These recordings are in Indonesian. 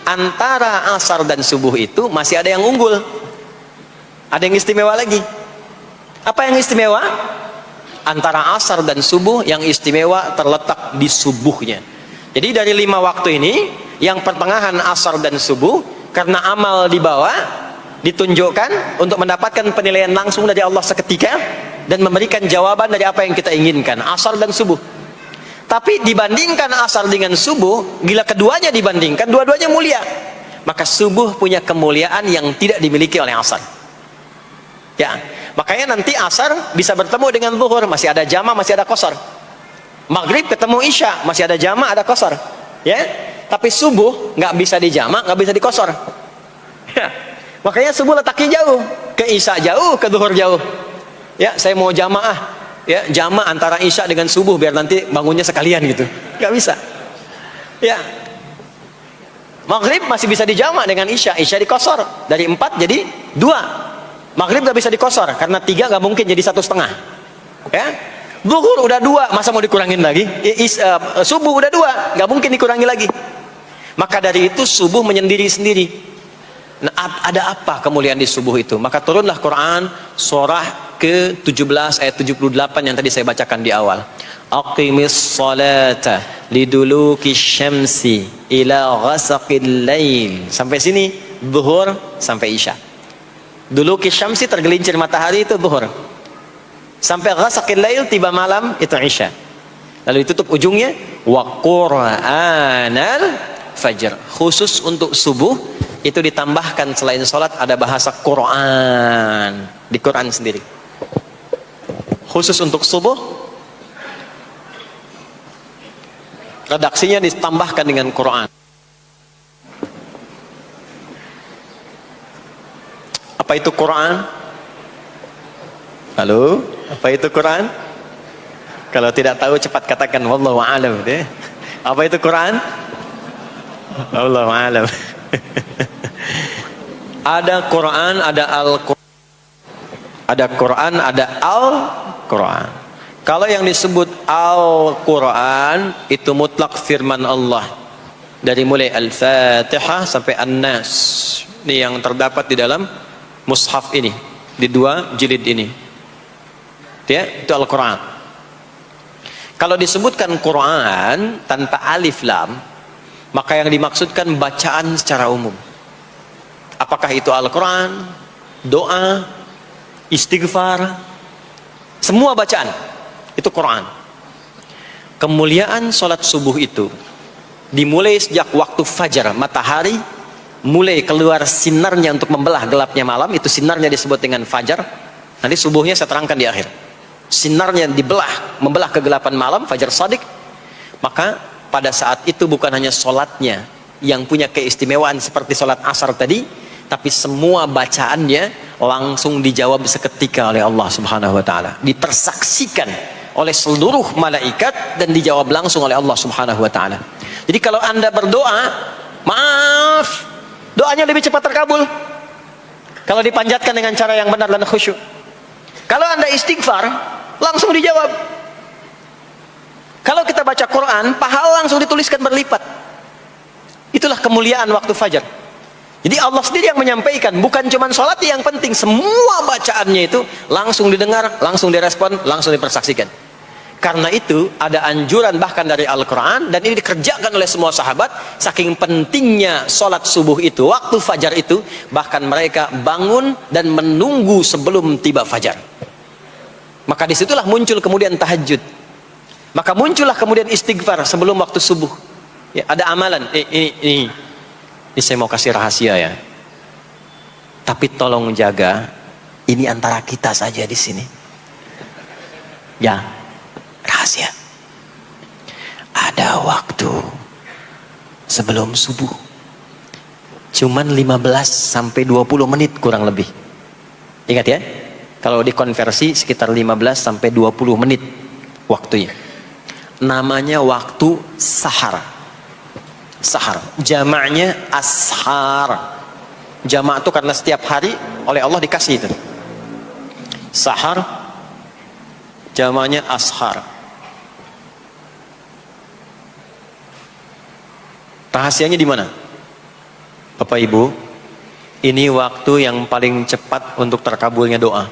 antara asar dan subuh itu masih ada yang unggul, ada yang istimewa lagi. Apa yang istimewa? Antara asar dan subuh yang istimewa terletak di subuhnya. Jadi dari 5 waktu ini, yang pertengahan asar dan subuh, karena amal di bawah ditunjukkan untuk mendapatkan penilaian langsung dari Allah seketika dan memberikan jawaban dari apa yang kita inginkan, asar dan subuh. Tapi dibandingkan asar dengan subuh, bila keduanya dibandingkan, dua-duanya mulia. Maka subuh punya kemuliaan yang tidak dimiliki oleh asar. Ya, makanya nanti asar bisa bertemu dengan zuhur, masih ada jama, masih ada qasar. Maghrib ketemu isya, masih ada jama, ada qasar. Ya, tapi subuh nggak bisa di jama, nggak bisa di qasar. Ya, makanya subuh letaknya jauh, ke isya jauh, ke zuhur jauh. Ya, saya mau jamaah. Ya, jama antara isya dengan subuh biar nanti bangunnya sekalian gitu, nggak bisa. Ya, maghrib masih bisa dijama dengan isya, isya dikosor dari 4 jadi 2. Maghrib nggak bisa dikosor karena 3 nggak mungkin jadi 1,5. Ya, zuhur udah 2, masa mau dikurangin lagi? Subuh udah 2, nggak mungkin dikurangi lagi. Maka dari itu subuh menyendiri sendiri. Nah, ada apa kemuliaan di subuh itu? Maka turunlah Quran surah ke-17 ayat 78 yang tadi saya bacakan di awal. Aqimis salata liduluki syamsi ila ghasaqil lail. Sampai sini zuhur sampai isya. Duluki syamsi tergelincir matahari itu zuhur. Sampai ghasaqil lail tiba malam itu isya. Lalu ditutup ujungnya wa qur'anal fajr. Khusus untuk subuh itu ditambahkan selain sholat ada bahasa Quran di Quran sendiri. Khusus untuk subuh redaksinya ditambahkan dengan Quran. Apa itu Quran? Halo, apa itu Quran? Kalau tidak tahu cepat katakan wallahu a'lam. Apa itu Quran? Wallahu a'lam. Ada Quran, ada Al-Quran. Ada Quran, ada Al-Quran. Kalau yang disebut Al-Quran itu mutlak firman Allah. Dari mulai Al-Fatihah sampai An-Nas. Ini yang terdapat di dalam mushaf ini, di 2 jilid ini. Ya, itu Al-Quran. Kalau disebutkan Quran tanpa alif lam, maka yang dimaksudkan bacaan secara umum. Apakah itu Al-Quran, doa, istighfar, semua bacaan itu Quran. Kemuliaan sholat subuh itu dimulai sejak waktu fajar, matahari mulai keluar sinarnya untuk membelah gelapnya malam, itu sinarnya disebut dengan fajar. Nanti subuhnya saya terangkan di akhir. Sinarnya dibelah, membelah kegelapan malam, fajar shadiq. Maka pada saat itu bukan hanya sholatnya yang punya keistimewaan seperti sholat asar tadi, tapi semua bacaannya langsung dijawab seketika oleh Allah Subhanahu wa taala, dipersaksikan oleh seluruh malaikat dan dijawab langsung oleh Allah Subhanahu wa taala. Jadi kalau Anda berdoa, maaf, doanya lebih cepat terkabul kalau dipanjatkan dengan cara yang benar dan khusyuk. Kalau Anda istighfar, langsung dijawab. Kalau kita baca Quran, pahala langsung dituliskan berlipat. Itulah kemuliaan waktu fajar. Jadi Allah sendiri yang menyampaikan, bukan cuma sholat yang penting, semua bacaannya itu langsung didengar, langsung direspon, langsung dipersaksikan. Karena itu ada anjuran bahkan dari Al-Quran, dan ini dikerjakan oleh semua sahabat. Saking pentingnya sholat subuh itu, waktu fajar itu, bahkan mereka bangun dan menunggu sebelum tiba fajar. Maka disitulah muncul kemudian tahajud. Maka muncullah kemudian istighfar sebelum waktu subuh. Ya, ada amalan. Ini saya mau kasih rahasia ya. Tapi tolong jaga, ini antara kita saja di sini. Ya, rahasia. Ada waktu sebelum subuh. Cuman 15 sampai 20 menit kurang lebih. Ingat ya, kalau dikonversi sekitar 15 sampai 20 menit waktunya. Namanya waktu sahar. Sahar, jamaknya ashar. Jamak itu karena setiap hari oleh Allah dikasih itu. Sahar, jamaknya ashar. Rahasianya di mana? Bapak Ibu, ini waktu yang paling cepat untuk terkabulnya doa.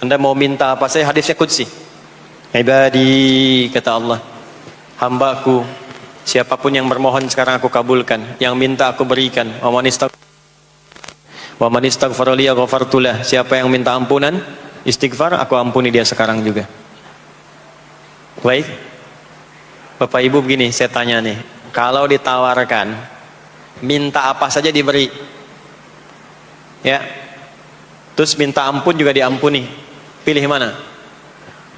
Anda mau minta apa saja, hadisnya qudsi. Ibadi, kata Allah, hambaku, siapapun yang bermohon sekarang aku kabulkan, yang minta aku berikan. Wa man istaghfara li ghafartu lah. Siapa yang minta ampunan, istighfar, aku ampuni dia sekarang juga. Baik, Bapak Ibu, begini saya tanya nih, kalau ditawarkan minta apa saja diberi, ya, terus minta ampun juga diampuni, pilih mana?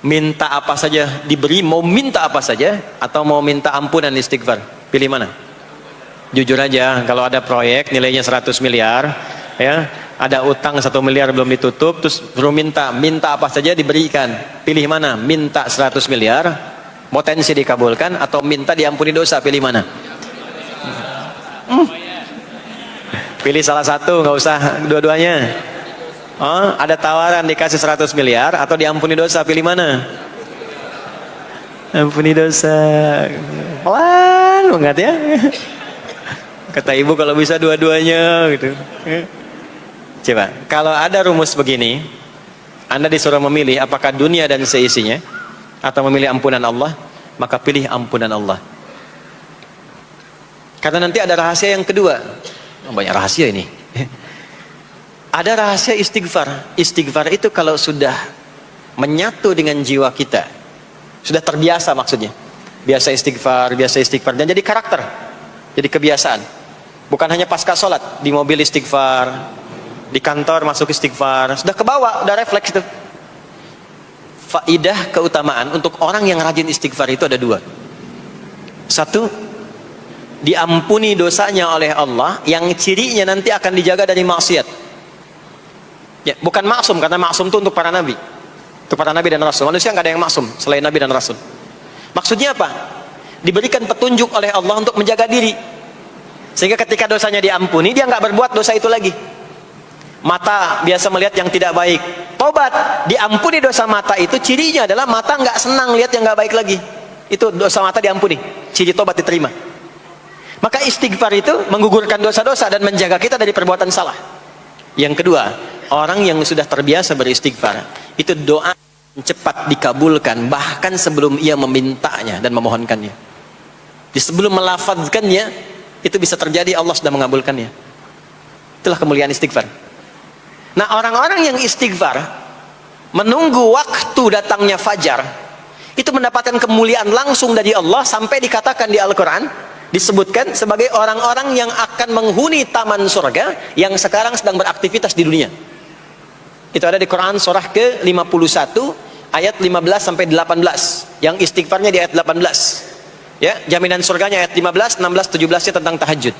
Minta apa saja diberi, mau minta apa saja, atau mau minta ampunan istighfar, pilih mana? Jujur aja, kalau ada proyek nilainya 100 miliar, ya, ada utang 1 miliar belum ditutup, terus perlu minta apa saja diberikan, pilih mana? Minta 100 miliar potensi dikabulkan, atau minta diampuni dosa, pilih mana? Pilih salah satu, nggak usah dua-duanya. Oh, ada tawaran dikasih 100 miliar atau diampuni dosa, pilih mana? Ampuni dosa. Pelan banget ya. Kata ibu kalau bisa dua-duanya gitu. Coba, kalau ada rumus begini, Anda disuruh memilih apakah dunia dan seisinya atau memilih ampunan Allah, maka pilih ampunan Allah. Karena nanti ada rahasia yang kedua. Banyak rahasia ini. Ada rahasia istighfar. Istighfar itu kalau sudah menyatu dengan jiwa kita, sudah terbiasa, maksudnya biasa istighfar, dan jadi karakter, jadi kebiasaan. Bukan hanya pasca sholat, di mobil istighfar, di kantor masuk istighfar, sudah kebawa, udah refleks itu. Faidah keutamaan untuk orang yang rajin istighfar itu ada dua. Satu, diampuni dosanya oleh Allah, yang cirinya nanti akan dijaga dari maksiat. Ya, bukan maksum, karena maksum itu untuk para nabi, untuk para nabi dan rasul. Manusia nggak ada yang maksum selain nabi dan rasul. Maksudnya apa? Diberikan petunjuk oleh Allah untuk menjaga diri, sehingga ketika dosanya diampuni, dia nggak berbuat dosa itu lagi. Mata biasa melihat yang tidak baik, tobat, diampuni dosa mata itu, cirinya adalah mata nggak senang lihat yang nggak baik lagi. Itu dosa mata diampuni, ciri tobat diterima. Maka istighfar itu menggugurkan dosa-dosa dan menjaga kita dari perbuatan salah. Yang kedua, orang yang sudah terbiasa beristighfar, itu doa cepat dikabulkan, bahkan sebelum ia memintanya dan memohonkannya. Jadi sebelum melafazkannya, itu bisa terjadi Allah sudah mengabulkannya. Itulah kemuliaan istighfar. Nah, orang-orang yang istighfar menunggu waktu datangnya fajar, itu mendapatkan kemuliaan langsung dari Allah, sampai dikatakan di Al-Quran, disebutkan sebagai orang-orang yang akan menghuni taman surga yang sekarang sedang beraktivitas di dunia. Itu ada di Quran surah ke-51 ayat 15 sampai 18, yang istighfarnya di ayat 18. Ya, jaminan surganya ayat 15, 16, 17-nya tentang tahajud.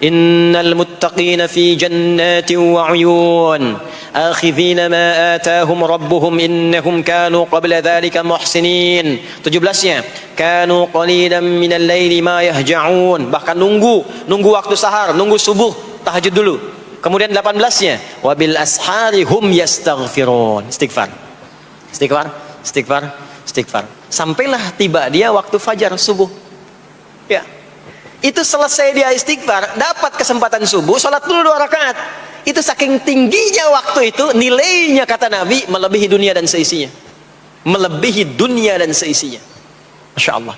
Innal muttaqina fi jannatin wa 'uyun akhidhina ma atahum rabbuhum innahum kanu qabla dhalika muhsinin. 17-nya kanu qalilan minal laili ma yahja'un, bahkan nunggu waktu sahar, nunggu subuh, tahajud dulu. Kemudian 18-nya wabil ashari hum yastaghfirun. Istighfar. Sampailah tiba dia waktu fajar subuh. Ya. Itu selesai dia istighfar, dapat kesempatan subuh, sholat dulu 2 rakaat. Itu saking tingginya waktu itu, nilainya kata Nabi melebihi dunia dan seisinya. Melebihi dunia dan seisinya. Masya Allah.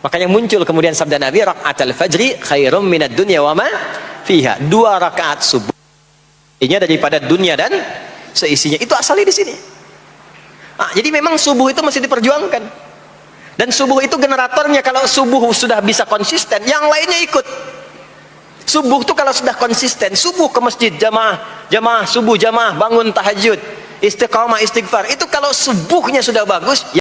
Makanya muncul kemudian sabda Nabi, raka'atul fajri khairum minad dunya wa ma fiha. 2 rakaat subuh ini daripada dunia dan seisinya. Itu asalnya di sini. Nah, jadi memang subuh itu masih diperjuangkan. Dan subuh itu generatornya, kalau subuh sudah bisa konsisten, yang lainnya ikut. Subuh itu kalau sudah konsisten, subuh ke masjid, jamaah, subuh jamaah, bangun tahajud, istiqamah, istighfar. Itu kalau subuhnya sudah bagus,